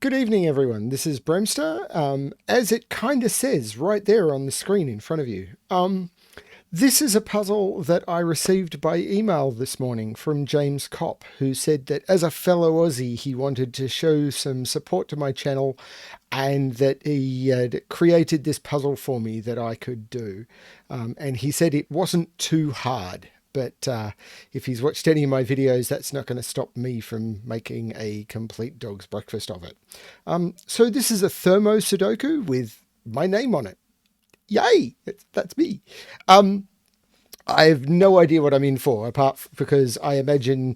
Good evening, everyone. This is BremSter, as it kind of says right there on the screen in front of you. This is a puzzle that I received by email this morning from James Kopp, who said that as a fellow Aussie, he wanted to show some support to my channel and that he had created this puzzle for me that I could do. And he said it wasn't too hard. But if he's watched any of my videos, that's not going to stop me from making a complete dog's breakfast of it. So this is a Thermo Sudoku with my name on it. Yay! That's me. I have no idea what I'm in for, because I imagine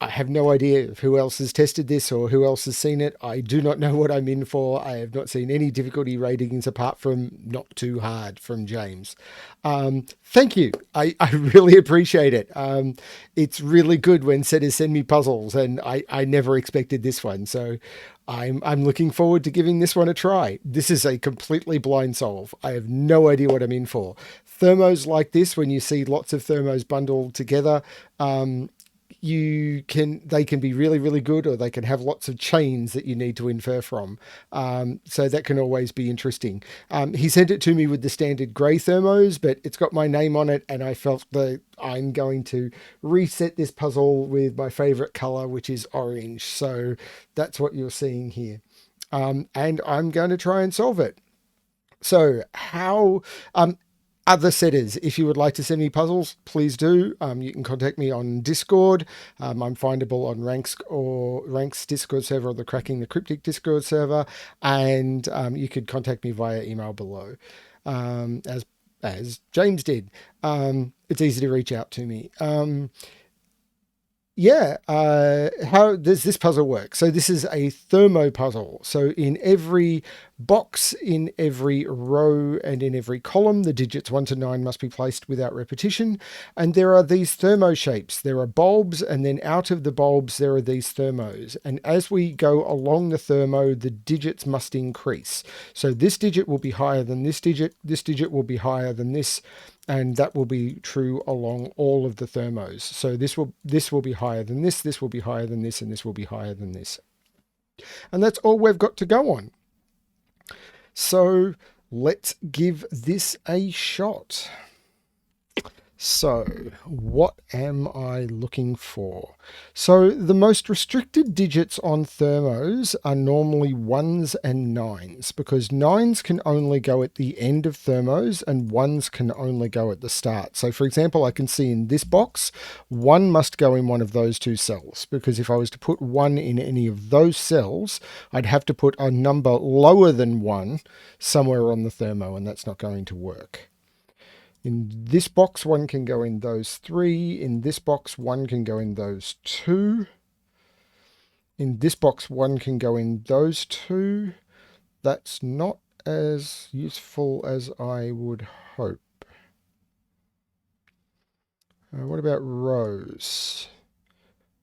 I have no idea who else has tested this or who else has seen it. I do not know what I'm in for. I have not seen any difficulty ratings apart from not too hard from James. Thank you. I really appreciate it. It's really good when setters send me puzzles, and I never expected this one. So I'm looking forward to giving this one a try. This is a completely blind solve. I have no idea what I'm in for. Thermos like this, when you see lots of thermos bundled together, they can be really, really good, or they can have lots of chains that you need to infer from. So that can always be interesting. He sent it to me with the standard grey thermos, but it's got my name on it, and I felt that I'm going to reset this puzzle with my favorite color, which is orange. So that's what you're seeing here. And I'm going to try and solve it. So how, other setters, if you would like to send me puzzles, please do. You can contact me on Discord. I'm findable on Rank's Discord server, or the Cracking the Cryptic Discord server, and you could contact me via email below, as James did. It's easy to reach out to me. How does this puzzle work? So this is a thermo puzzle. So in every box, in every row, and in every column, the digits 1 to 9 must be placed without repetition. And there are these thermo shapes. There are bulbs, and then out of the bulbs there are these thermos. And as we go along the thermo, the digits must increase. So this digit will be higher than this digit will be higher than this, and that will be true along all of the thermos. So this will be higher than this will be higher than this, and this will be higher than this. And that's all we've got to go on. So let's give this a shot. So what am I looking for? So the most restricted digits on thermos are normally 1s and 9s, because 9s can only go at the end of thermos and 1s can only go at the start. So for example, I can see in this box, 1 must go in one of those two cells, because if I was to put 1 in any of those cells, I'd have to put a number lower than 1 somewhere on the thermo, and that's not going to work. In this box, 1 can go in those 3. In this box, 1 can go in those 2. In this box, 1 can go in those 2. That's not as useful as I would hope. What about rows?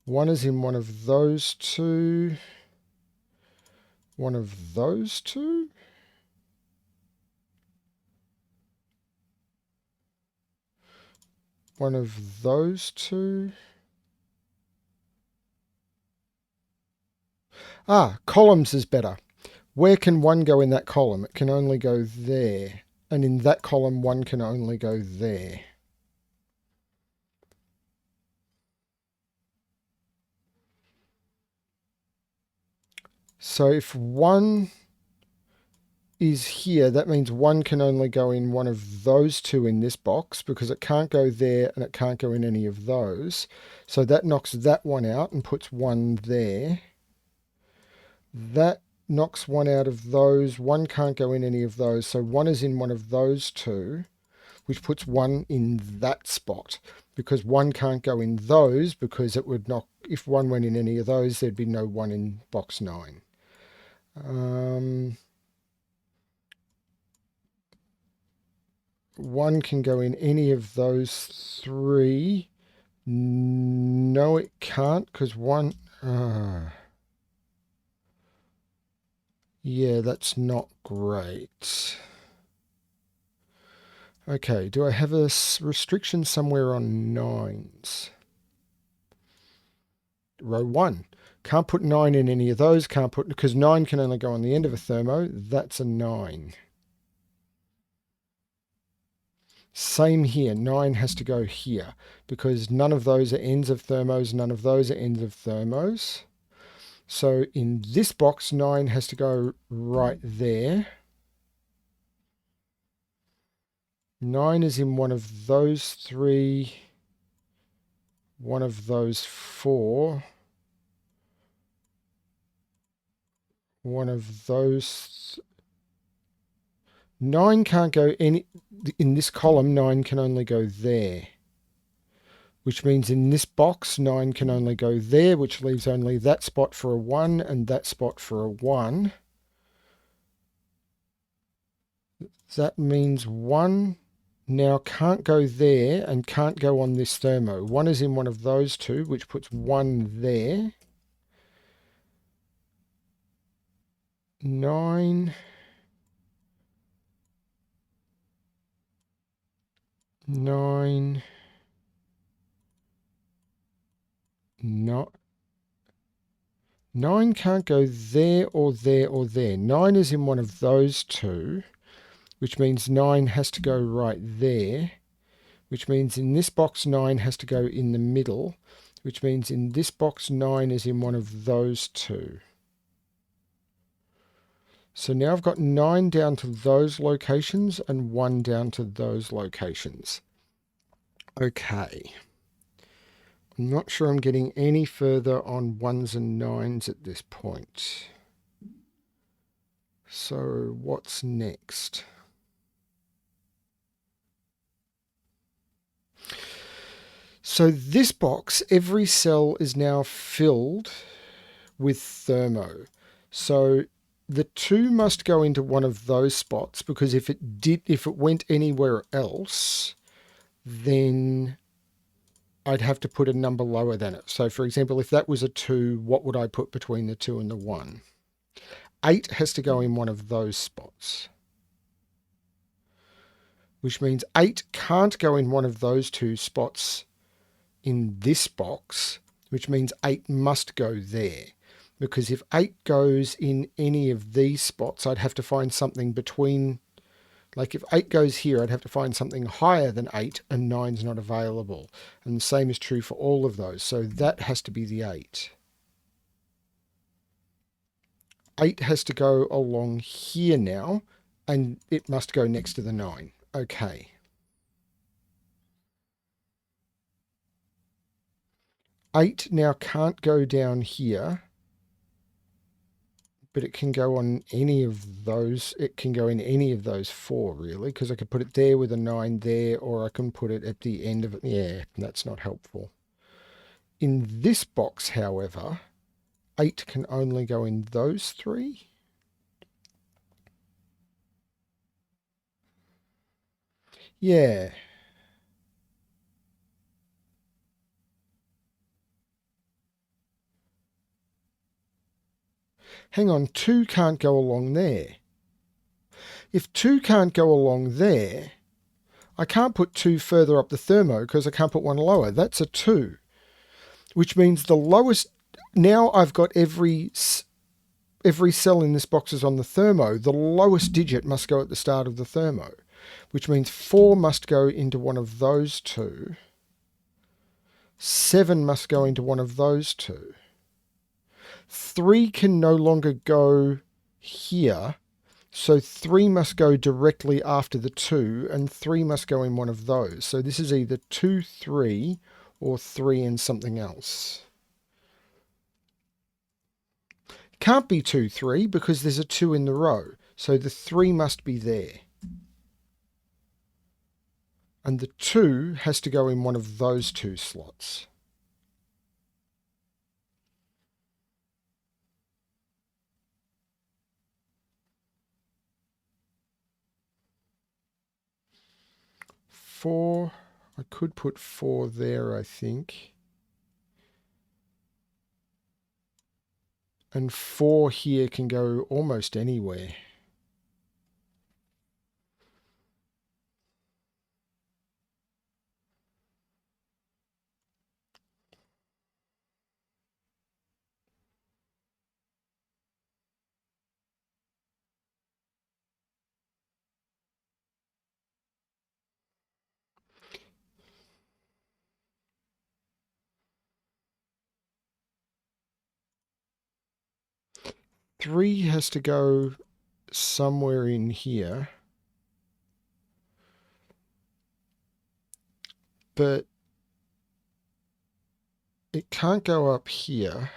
1 is in one of those 2. One of those 2. One of those 2. Columns is better. Where can 1 go in that column? It can only go there. And in that column, 1 can only go there. So if 1 is here, that means 1 can only go in one of those 2 in this box, because it can't go there and it can't go in any of those. So that knocks that 1 out and puts 1 there. That knocks 1 out of those. 1 can't go in any of those. So 1 is in one of those 2, which puts 1 in that spot, because 1 can't go in those, because it would knock, if 1 went in any of those, there'd be no 1 in box 9. 1 can go in any of those 3. No, it can't, because 1... yeah, that's not great. Okay, do I have a restriction somewhere on 9s? Row 1. Can't put 9 in any of those. Can't put, because 9 can only go on the end of a thermo. That's a 9. Same here. 9 has to go here because none of those are ends of thermos. None of those are ends of thermos. So in this box, 9 has to go right there. 9 is in one of those 3, one of those 4, one of those. 9 can't go any, in this column, 9 can only go there. Which means in this box, 9 can only go there, which leaves only that spot for a 1 and that spot for a 1. That means 1 now can't go there and can't go on this thermo. 1 is in one of those two, which puts 1 there. 9. 9. Not. 9 can't go there or there or there. 9 is in one of those two, which means 9 has to go right there, which means in this box 9 has to go in the middle, which means in this box 9 is in one of those two. So now I've got 9 down to those locations and 1 down to those locations. Okay. I'm not sure I'm getting any further on 1s and 9s at this point. So what's next? So this box, every cell is now filled with thermo. So the 2 must go into one of those spots because if it went anywhere else, then I'd have to put a number lower than it. So for example, if that was a 2, what would I put between the 2 and the 1? 8 has to go in one of those spots, which means 8 can't go in one of those 2 spots in this box, which means 8 must go there. Because if 8 goes in any of these spots, I'd have to find something between, like if 8 goes here, I'd have to find something higher than 8 and 9's not available. And the same is true for all of those. So that has to be the 8. 8 has to go along here now, and it must go next to the 9. Okay. 8 now can't go down here, but it can go on any of those. It can go in any of those 4, really, because I could put it there with a 9 there, or I can put it at the end of it. Yeah, that's not helpful. In this box, however, 8 can only go in those 3. Yeah. Hang on, 2 can't go along there. If 2 can't go along there, I can't put 2 further up the thermo because I can't put 1 lower. That's a 2, which means the lowest. Now I've got every cell in this box is on the thermo. The lowest digit must go at the start of the thermo, which means 4 must go into one of those 2. 7 must go into one of those 2. 3 can no longer go here, so 3 must go directly after the 2, and 3 must go in one of those. So this is either 2, 3, or 3 and something else. Can't be 2, 3 because there's a 2 in the row. So the 3 must be there. And the 2 has to go in one of those 2 slots. Four, I could put 4 there, I think. And 4 here can go almost anywhere. 3 has to go somewhere in here. But it can't go up here.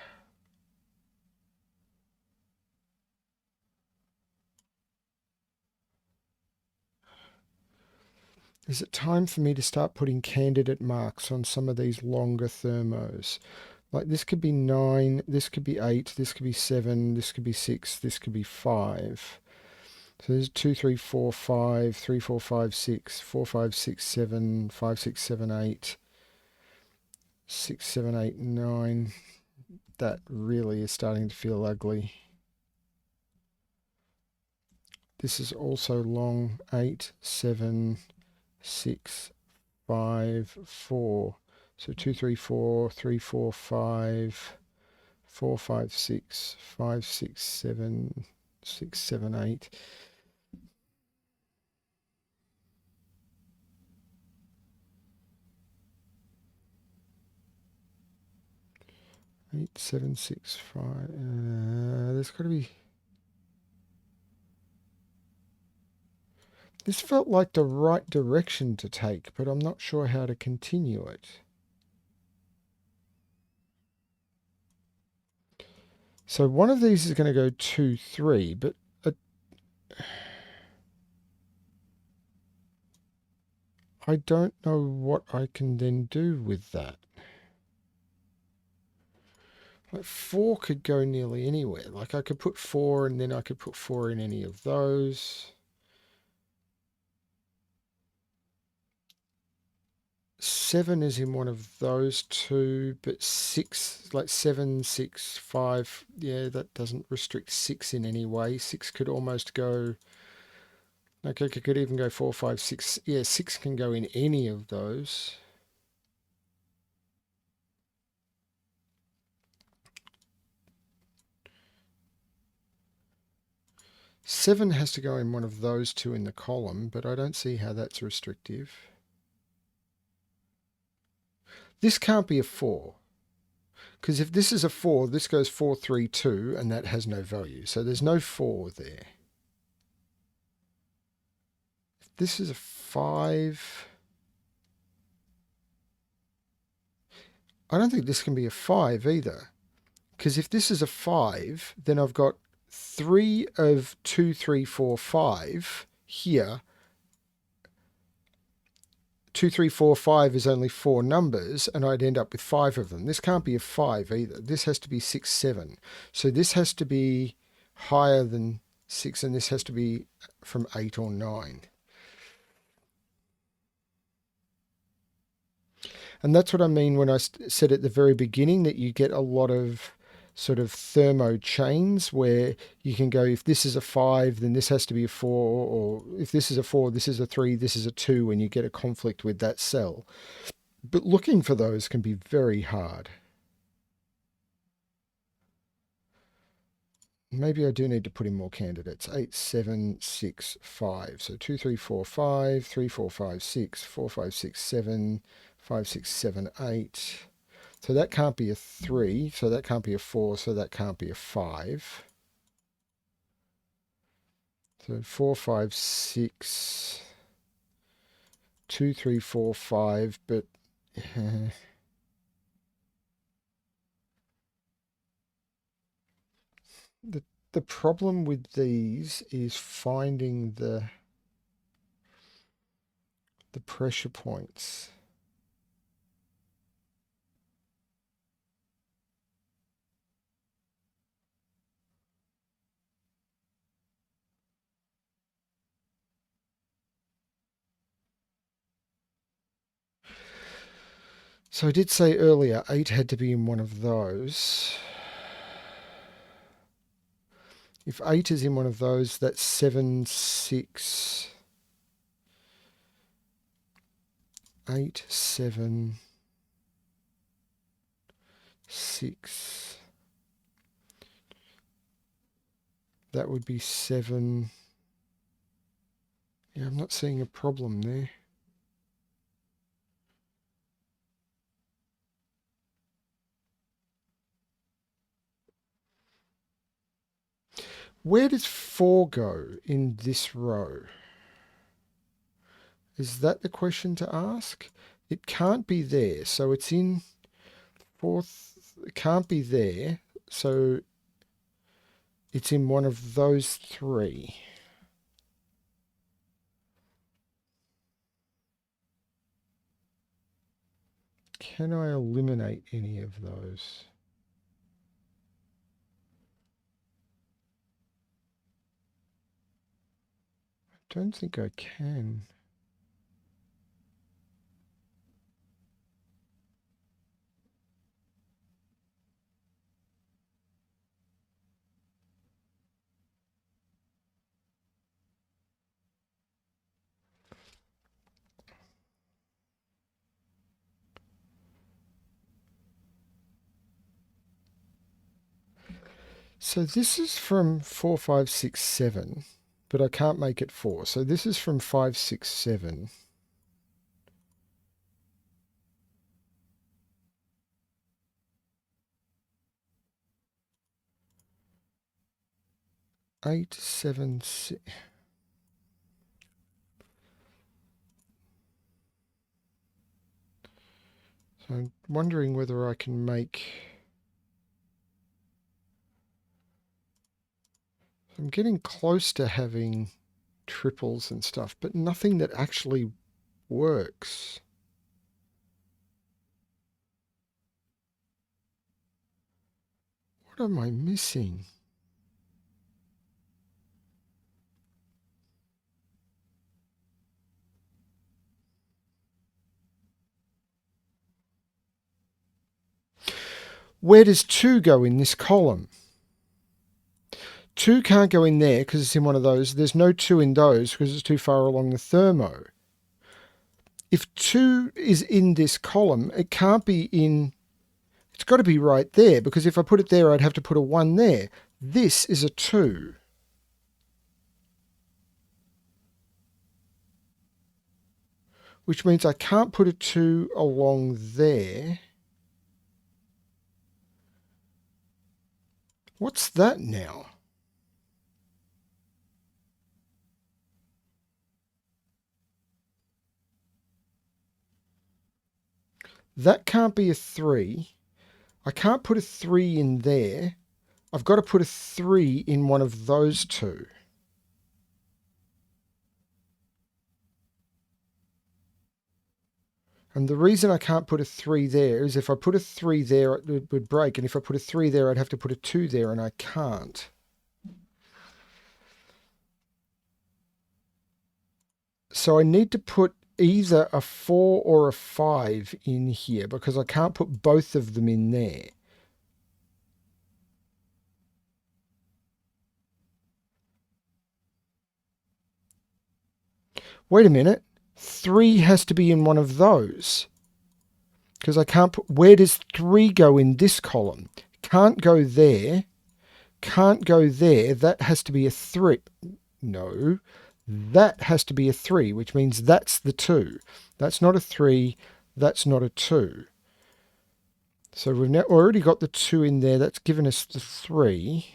Is it time for me to start putting candidate marks on some of these longer thermos? Like this could be 9, this could be 8, this could be 7, this could be 6, this could be 5. So there's 2, 3, 4, 5, 3, 4, 5, 6, 4, 5, 6, 7, 5, 6, 7, 8, 6, 7, 8, 9. That really is starting to feel ugly. This is also long. 8, 7, 6, 5, 4. So 2, 3, 4, 3, 4, 5, 4, 5, 6, 5, 6, 7, 6, 7, 8. 8, 7, 6, 5. There's got to be. This felt like the right direction to take, but I'm not sure how to continue it. So one of these is going to go 2, 3, but I don't know what I can then do with that. Like 4 could go nearly anywhere. Like I could put 4 and then I could put 4 in any of those. 7 is in one of those two, but 6, like 7, 6, 5, yeah, that doesn't restrict 6 in any way. 6 could almost go, okay, it could even go 4, 5, 6. Yeah, 6 can go in any of those. Seven has to go in one of those two in the column, but I don't see how that's restrictive. This can't be a 4. Because if this is a 4, this goes 4, 3, 2, and that has no value. So there's no 4 there. If this is a 5, I don't think this can be a 5 either. Because if this is a 5, then I've got 3 of 2, 3, 4, 5 here. 2, 3, 4, 5 is only 4 numbers, and I'd end up with 5 of them. This can't be a 5 either. This has to be 6, 7. So this has to be higher than 6, and this has to be from 8 or 9. And that's what I mean when I said at the very beginning that you get a lot of sort of thermo chains where you can go, if this is a 5, then this has to be a 4, or if this is a 4, this is a 3, this is a 2, and you get a conflict with that cell. But looking for those can be very hard. Maybe I do need to put in more candidates. 8, 7, 6, 5. So 2, 3, 4, 5, 3, 4, 5, 6, 4, 5, 6, 7, 5, 6, 7, 8. So that can't be a 3, so that can't be a 4, so that can't be a 5. So 4, 5, 6, 2, 3, 4, 5, but the problem with these is finding the pressure points. So I did say earlier 8 had to be in one of those. If 8 is in one of those, that's 7, 6, 8, 7, 6. That would be 7. Yeah, I'm not seeing a problem there. Where does 4 go in this row? Is that the question to ask? It can't be there, so it's in fourth. It can't be there, so it's in one of those three. Can I eliminate any of those? I don't think I can. So this is from 4, 5, 6, 7, but I can't make it 4. So this is from 5, 6, 7. 8, 7, 6. So I'm wondering whether I can make... I'm getting close to having triples and stuff, but nothing that actually works. What am I missing? Where does 2 go in this column? 2 can't go in there because it's in one of those. There's no 2 in those because it's too far along the thermo. If 2 is in this column, it can't be in... It's got to be right there, because if I put it there, I'd have to put a 1 there. This is a 2. Which means I can't put a 2 along there. What's that now? That can't be a 3. I can't put a 3 in there. I've got to put a 3 in one of those two. And the reason I can't put a 3 there is if I put a 3 there, it would break. And if I put a 3 there, I'd have to put a 2 there, and I can't. So I need to put either a 4 or a 5 in here, because I can't put both of them in there. Wait a minute. 3 has to be in one of those. Because I can't put... Where does 3 go in this column? Can't go there. Can't go there. That has to be a 3. No. That has to be a 3, which means that's the 2. That's not a 3. That's not a 2. So we've now already got the 2 in there. That's given us the 3.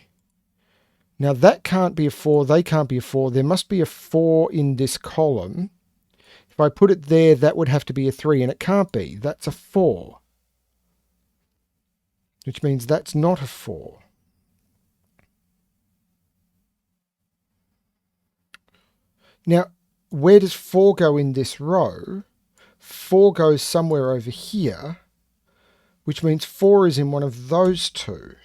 Now that can't be a 4. They can't be a 4. There must be a 4 in this column. If I put it there, that would have to be a 3, and it can't be. That's a 4. Which means that's not a 4. Now, where does 4 go in this row? 4 goes somewhere over here, which means 4 is in one of those two.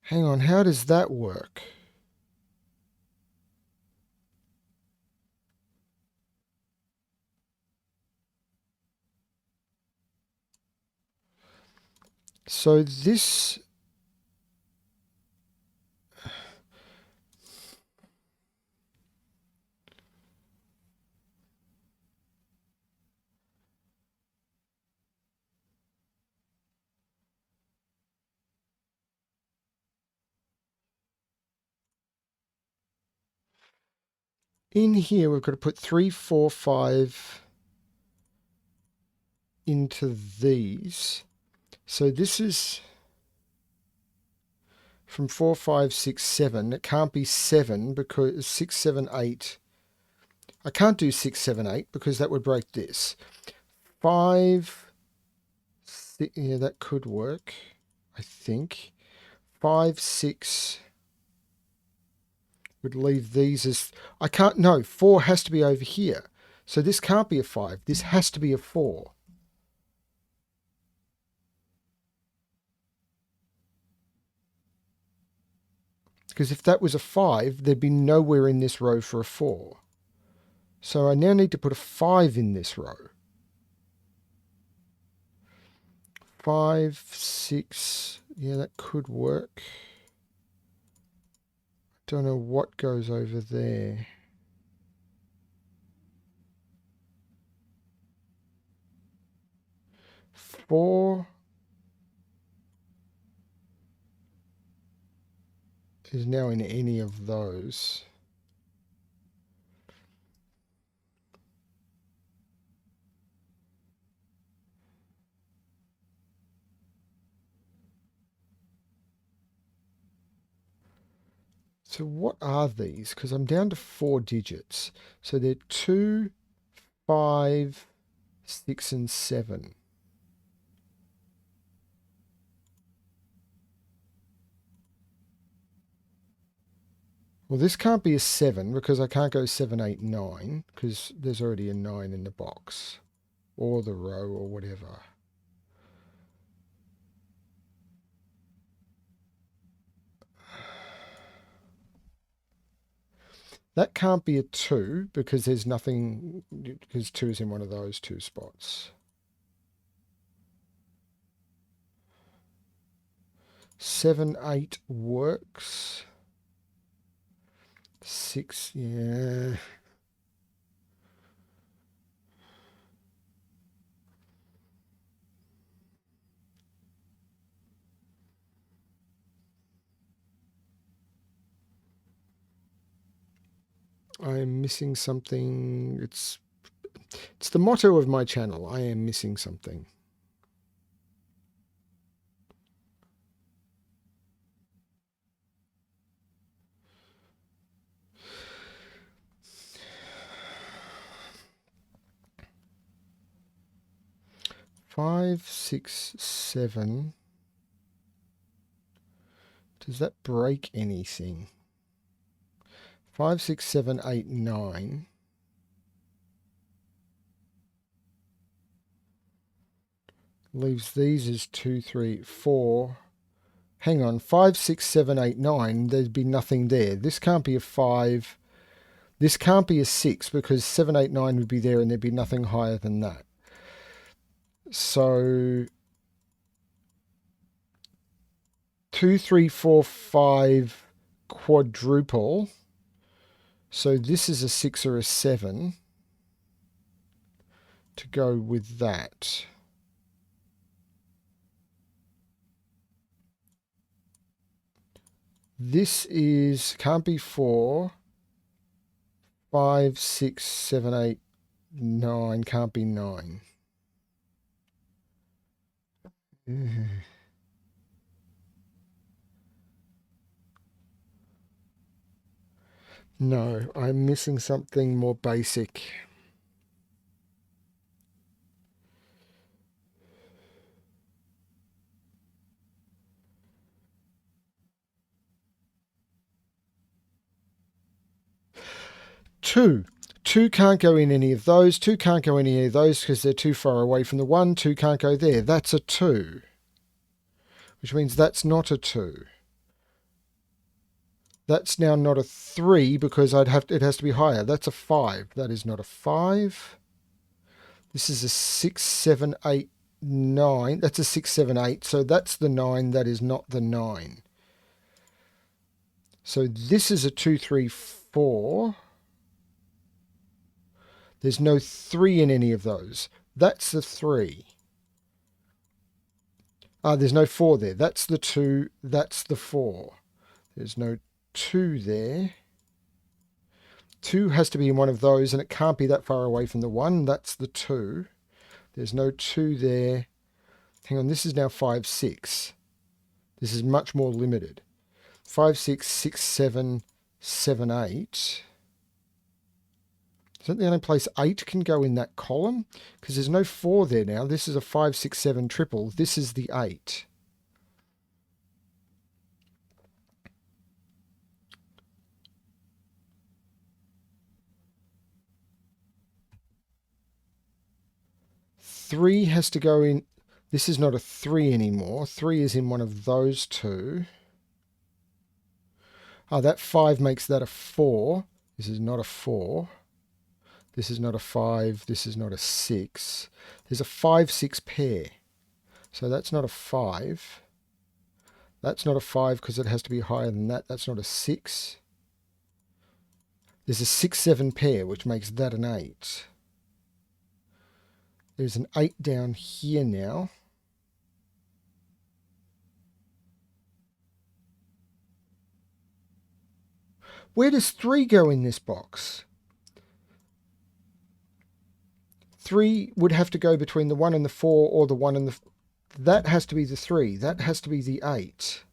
Hang on, how does that work? So this... In here, we've got to put 3, 4, 5 into these. So this is from 4, 5, 6, 7. It can't be 7 because 6, 7, 8. I can't do 6, 7, 8 because that would break this. 5, 6, yeah, that could work, I think. 5, 6 would leave these as... I can't... No, 4 has to be over here. So this can't be a 5. This has to be a 4. Because if that was a 5, there'd be nowhere in this row for a 4. So I now need to put a 5 in this row. 5, 6, yeah, that could work. Don't know what goes over there. Four is now in any of those. So what are these? Because I'm down to 4 digits. So they're 2, 5, 6, and 7. Well, this can't be a 7 because I can't go 7, 8, 9 because there's already a 9 in the box or the row or whatever. That can't be a 2 because there's nothing, because 2 is in one of those 2 spots. 7, 8 works. 6, yeah. I'm missing something. It's the motto of my channel. I am missing something. Five, 6, 7. Does that break anything? 5, 6, 7, 8, 9. Leaves these as 2, 3, 4. Hang on, 5, 6, 7, 8, 9. There'd be nothing there. This can't be a 5. This can't be a 6 because 7, 8, 9 would be there and there'd be nothing higher than that. So 2, 3, 4, 5 quadruple. So this is a 6 or a 7 to go with that. This is, can't be 4. 5, 6, 7, 8, 9, can't be 9. No, I'm missing something more basic. Two. 2 can't go in any of those. 2 can't go in any of those because they're too far away from the 1. 2 can't go there. That's a 2. Which means that's not a 2. That's now not a 3 because it has to be higher. That's a 5. That is not a 5. This is a 6, 7, 8, 9. That's a 6, 7, 8. So that's the 9. That is not the 9. So this is a 2, 3, 4. There's no 3 in any of those. That's the 3. There's no 4 there. That's the 2. That's the 4. There's no 2 there. 2 has to be in one of those, and it can't be that far away from the 1. That's the 2. There's no 2 there. Hang on, this is now 5, 6. This is much more limited. 5, 6, 6, 7, 7, 8. Is that the only place 8 can go in that column? Because there's no 4 there now. This is a 5, 6, 7 triple. This is the 8. Three has to go in. This is not a 3 anymore. 3 is in one of those two. Oh, that 5 makes that a 4. This is not a 4. This is not a 5. This is not a 6. There's a 5, 6 pair. So that's not a 5. That's not a 5 because it has to be higher than that. That's not a 6. There's a 6, 7 pair, which makes that an 8. There's an 8 down here now. Where does 3 go in this box? 3 would have to go between the 1 and the 4 or the 1 and the... That has to be the 3. That has to be the 8.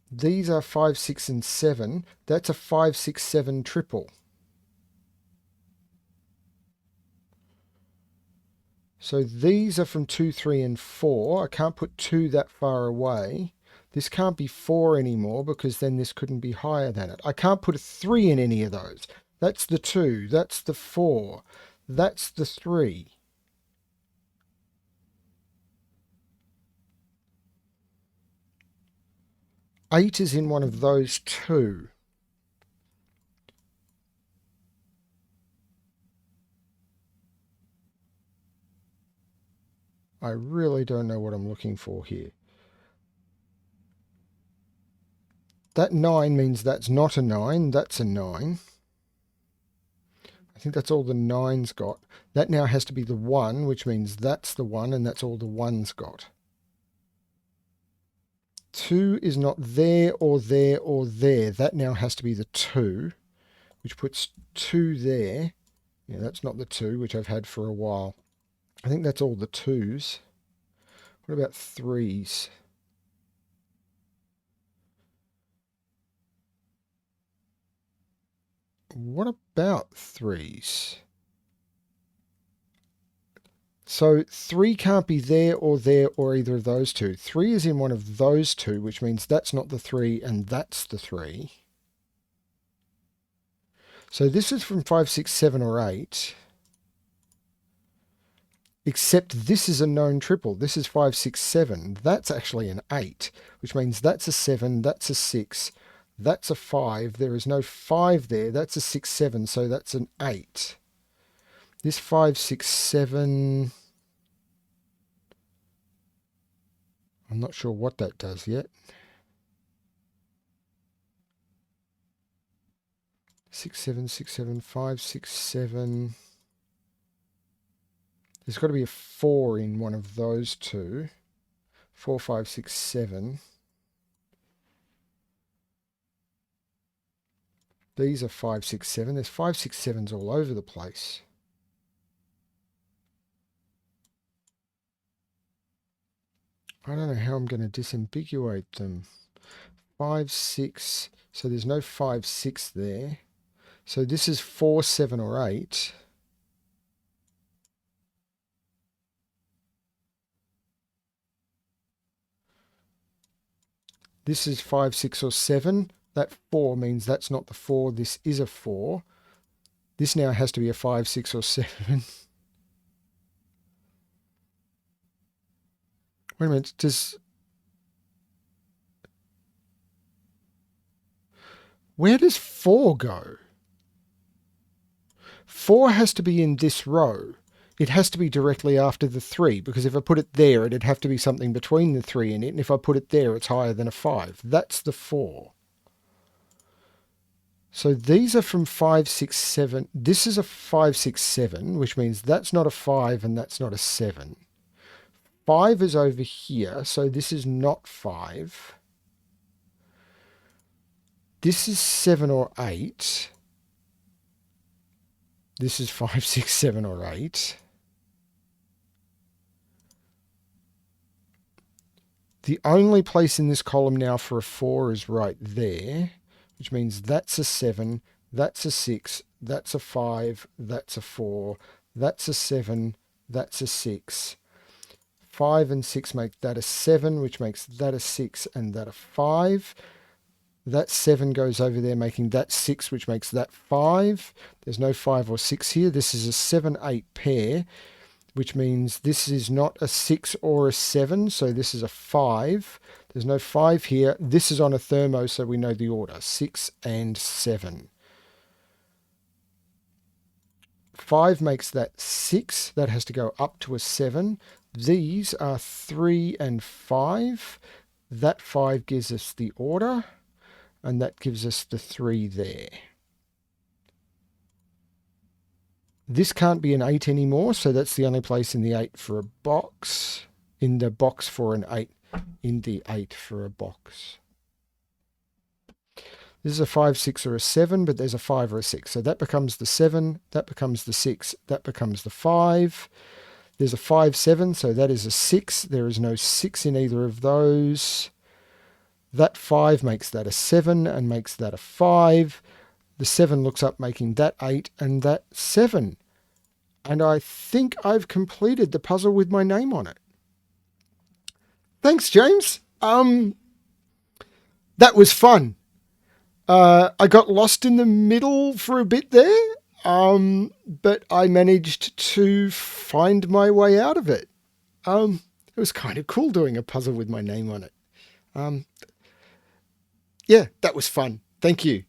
These are 5, 6 and 7. That's a 5, 6, 7 triple. So these are from 2, 3 and 4. I can't put 2 that far away. This can't be 4 anymore because then this couldn't be higher than it. I can't put a 3 in any of those. That's the 2. That's the 4. That's the 3. Eight is in one of those two. I really don't know what I'm looking for here. That 9 means that's not a 9. That's a 9. I think that's all the 9's got. That now has to be the 1, which means that's the 1, and that's all the 1's got. 2 is not there or there or there. That now has to be the 2, which puts 2 there. Yeah, that's not the 2, which I've had for a while. I think that's all the 2's. What about 3's? What about 3's? So 3 can't be there or either of those two. 3 is in one of those two, which means that's not the 3 and that's the 3. So this is from 5, 6, 7 or 8. Except this is a known triple. This is 5, 6, 7. That's actually an 8, which means that's a 7, that's a 6, that's a 5. There is no 5 there. That's a 6, 7, so that's an 8. This 5, 6, 7... I'm not sure what that does yet. 6, 7, 6, 7, 5, 6, 7... There's got to be a 4 in one of those two. 4, 5, 6, 7. These are 5, 6, 7. There's 5, 6, 7s all over the place. I don't know how I'm going to disambiguate them. 5, 6. So there's no 5, 6 there. So this is 4, 7 or 8. This is 5, 6 or 7. That 4 means that's not the 4. This is a 4. This now has to be a 5, 6 or 7. Wait a minute. Where does 4 go? 4 has to be in this row. It has to be directly after the 3, because if I put it there, it'd have to be something between the 3 and it, and if I put it there, it's higher than a 5. That's the 4. So these are from 5, 6, 7. This is a 5, 6, 7, which means that's not a 5 and that's not a 7. 5 is over here, so this is not 5. This is 7 or 8. This is 5, 6, 7 or 8. The only place in this column now for a 4 is right there, which means that's a 7, that's a 6, that's a 5, that's a 4, that's a 7, that's a 6. 5 and 6 make that a 7, which makes that a 6 and that a 5. That 7 goes over there, making that 6, which makes that 5. There's no 5 or 6 here. This is a 7, 8 pair, which means this is not a 6 or a 7, so this is a 5. There's no 5 here. This is on a thermo, so we know the order, 6 and 7. 5 makes that 6. That has to go up to a 7. These are 3 and 5. That 5 gives us the order, and that gives us the 3 there. This can't be an 8 anymore, so that's the only place in the 8 for a box. In the box for an 8. In the 8 for a box. This is a 5, 6 or a 7, but there's a 5 or a 6. So that becomes the 7, that becomes the 6, that becomes the 5. There's a 5, 7, so that is a 6. There is no 6 in either of those. That 5 makes that a 7 and makes that a 5. The 7 looks up, making that 8 and that 7. And I think I've completed the puzzle with my name on it. Thanks, James. That was fun. I got lost in the middle for a bit there, but I managed to find my way out of it. It was kind of cool doing a puzzle with my name on it. Yeah, that was fun. Thank you.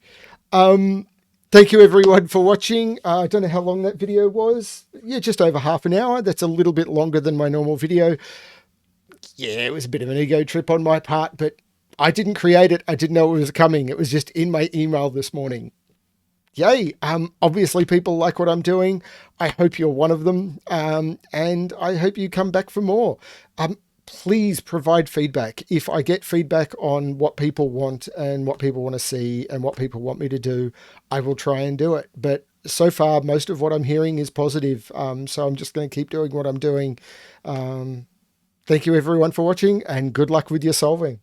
Thank you everyone for watching. I don't know how long that video was. Yeah, just over half an hour. That's a little bit longer than my normal video. Yeah, it was a bit of an ego trip on my part, but I didn't create it. I didn't know it was coming. It was just in my email this morning. Yay. Obviously people like what I'm doing. I hope you're one of them. And I hope you come back for more. Please provide feedback. If I get feedback on what people want and what people want to see and what people want me to do, I will try and do it. But so far, most of what I'm hearing is positive. So I'm just going to keep doing what I'm doing. Thank you everyone for watching, and good luck with your solving.